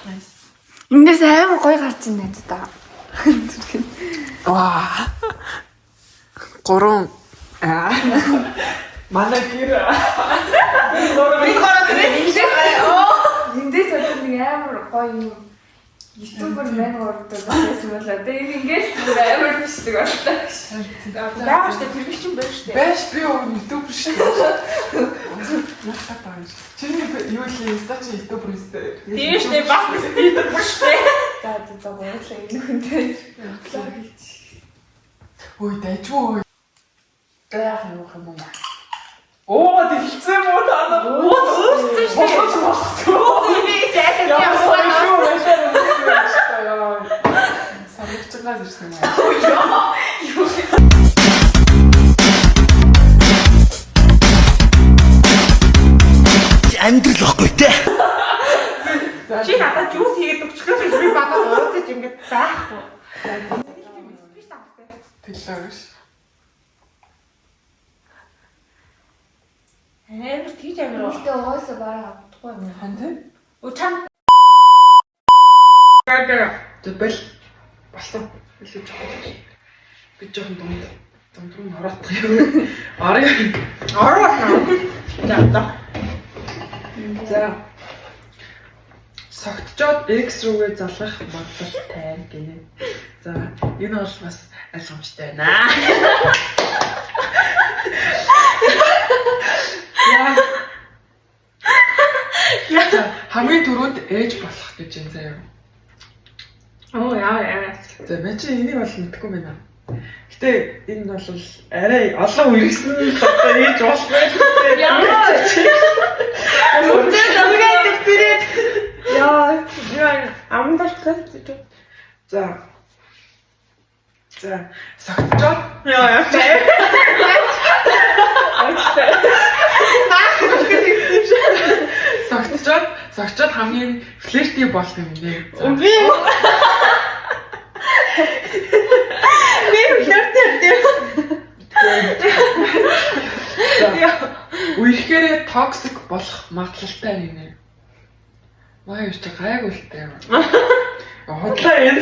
Эндээс амар гоё гарч ийн надад. Ваа. Гурван манай гэр Эндээс нэг амар гоё юм. Ютубер мэн ордог байсан болоо. Тэгээ ингээд амар бишдэг болтой. Яагаад ч тэр чинь байх штэ. Бэш би ютубер шүү дээ. Яхаа тааш. Чиний юу хийх вэ? Чи ютубер үстэй. Тийм штэ баг ютубер штэ. За баярлалаа энэ хүнтэй. Ой дайчгүй. Яах юм бэ? Оо дэлцээ муу таа. Уустай штэ. Би зайлшгүй юм. Самчгаас ирсэн юм. Амьдрал واخгүй те. Чи надад юус хийгээд өчгөөс би бадаа уудаж ингэж байхгүй. Тэлээш. Амар тийж амар. Өөртөө уусаа бараа авахгүй юм. Хантай? Учаан. Тэбэл болсон. Илүү жоохон. Би жоохон дунд руу ороодох юм. Ороо. За. Согтчоод X рүүгээ залгах магадлалтай гинэ. За, энэ бол бас ойлгомжтой байна. Яа. Хамгийн түрүүнд ээж болох гэж юм заяа. Оо яа. За, мен чи энийг бол мэдэхгүй байна. Гэтэ энэ бол арай олон үргэлжсэн ээж болох байх. Яа. Үнтэй намайг тэрээд. Яа, амдаш гэж. За. Согтчоод. Яа. Согтчоод хамгийн флерти болох юм нэ. Би флерти. Үерхээрээ токсик болох магадлалтай юм нэ. Маа юу ч гайгүй л тээ. Хотлоо юм.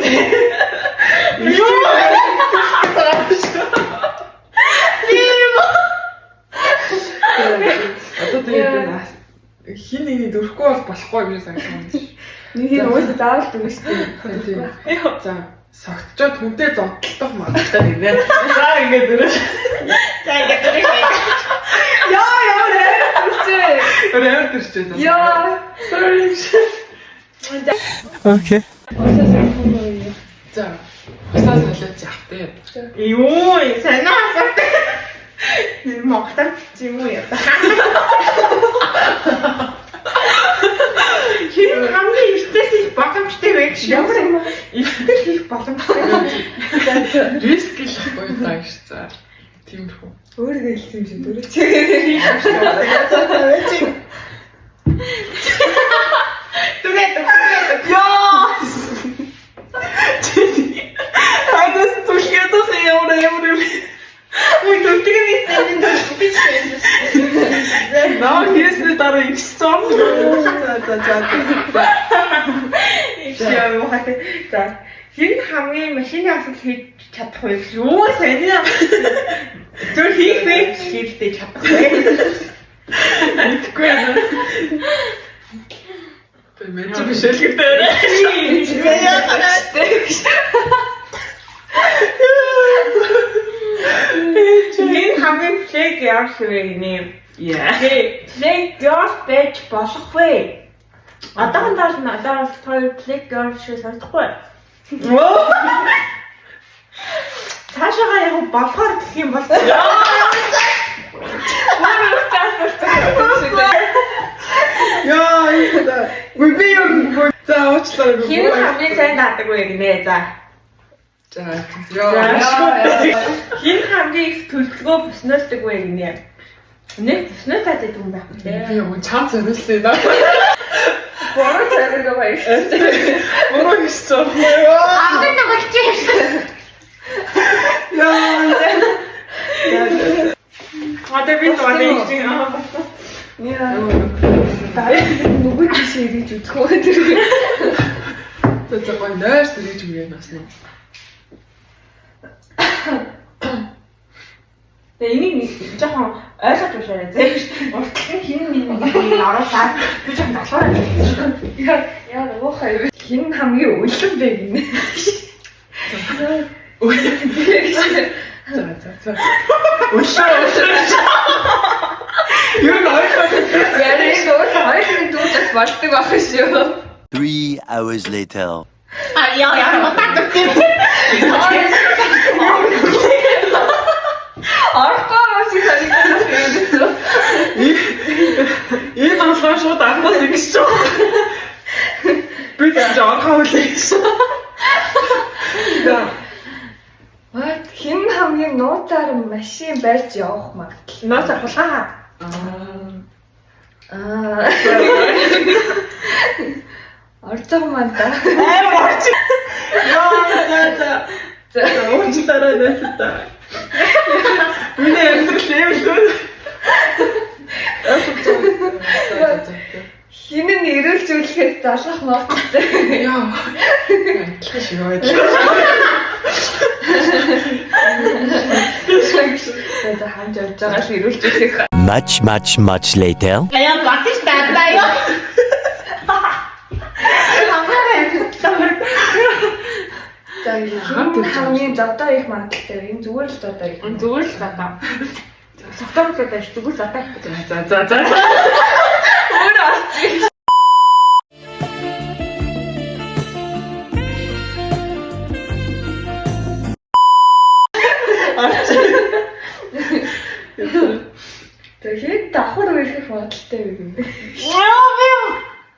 Одоо тэгээд хин нэг дөрөхгүй бол болохгүй юм санагдсан. Нэг юм уусаа заавал дүнш дээ. За, согтчоод хүнтэй зодтолдох магадлалтай юм нэ. За ингээд дөрөв. Орой төрчээ. Sorry. Окей. За. Усаа салаад яах вэ? Юу, санаа. Энэ могтар юм уу яа. Хин хамгийн ихтэй боломжтой байх шиг. Ямар юм бэ? Ихтэй хийх боломжтой. Риск л гоё тааш. За. Тиймэрхүү. Өөрийгөө хэлсэн юм шиг дөрөв. Тэгээд яа. Хайдас түлхээдос ямар. Ой, төгтгөн истэн биш. Наа хийсний дараа их сон. Яа, мохот. За. Хин хамгийн машины асал хийж чадах вэ? Юу саний. Түр хийх хийлдэж чадах вэ? Мэдгүй байна. Мэн чи биш л гэдэг. Яа танастай. Хин хамгийн флэг яах вэ нэ? Яа. Флэг girl байж болох вэ? Одоохондоо надад хоёр флэг girl шиг санагдахгүй. Цаашаа яг болохоор гэх юм бол Яа, иймдээ. Би юу за уучлаарай. хин хамгийн сайн даадаг вэ гинэ за. Яа. Хин хамгийн их төлөвлөгөө бүснөөсдөг вэ гинэ. Нэг бүснөө таадаг юм байх үү? Би юу чам зориулсан юм даа. Бороо зэрэг байсан. Бороо хийсэн. Ахын тоглож байна. Яа. Одоо би тооны чинь яа. Яа. Та нөгөө жишээ гэж үзэх үү? За гоё нойрс гэж үгүй нас нь. Тэгээ энийг нэг жоохон ойлгож уушаарай. Зэвш уртлын хин нэг оруулаад би жоохон залуураа хэлсэн. Яа уухай хин хамгийн үлэн бэ гинэ. За. Ушаа. Юу нойрс Яри хоёрын дүүжээс болдог байх шүү. 3 hours later. Яа матагдчих. Аркамаас санагдсан. Энэ болохоор шууд анхаас ингэж ч. Би ч анхаа үлээш. What хин хамгийн нууцаар машин барьж явах магадлал. Нууцаар хулгай. Орцоо маань та. Амар орч. Яа за. Уучлаарай нэстэ. Миний амьдрал юм. Хинэн ирүүлжүүлэхээс залгах нууцтай. Яа. Тэгш яваад. Тэгээд хамж явж байгаа л ирүүлжүүлэх. Much later. Аяа батиш таатаа ёо. хамгийн зодоо их магадлалтай. Энэ зүгээр л зодоо их. Зүгээр л зодоо. Согтоомлоод аж зүгээр зодоо их. За. Өөр орчих. Тэгээд давхар үеих магадлалтай юм бэ?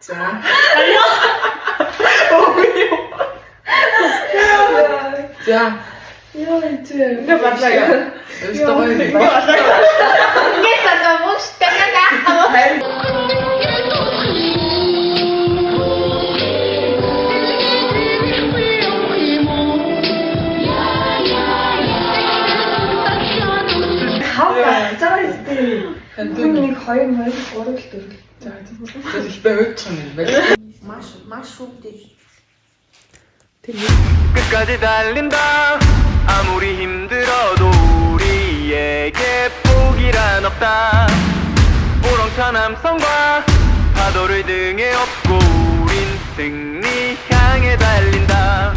За. За. Яа энэ Ингээ бадлаа. Өстөө гоё. Ингээ бадлаа мөс тэнэ. Зааристээ. Нэг 2 3 4. За. Тэгтээ өччих юм байна. Маш шүүгдээ. 끝까지 달린다 아무리 힘들어도 우리에게 포기란 없다 우렁찬 함성과 파도를 등에 업고 우린 승리 향해 달린다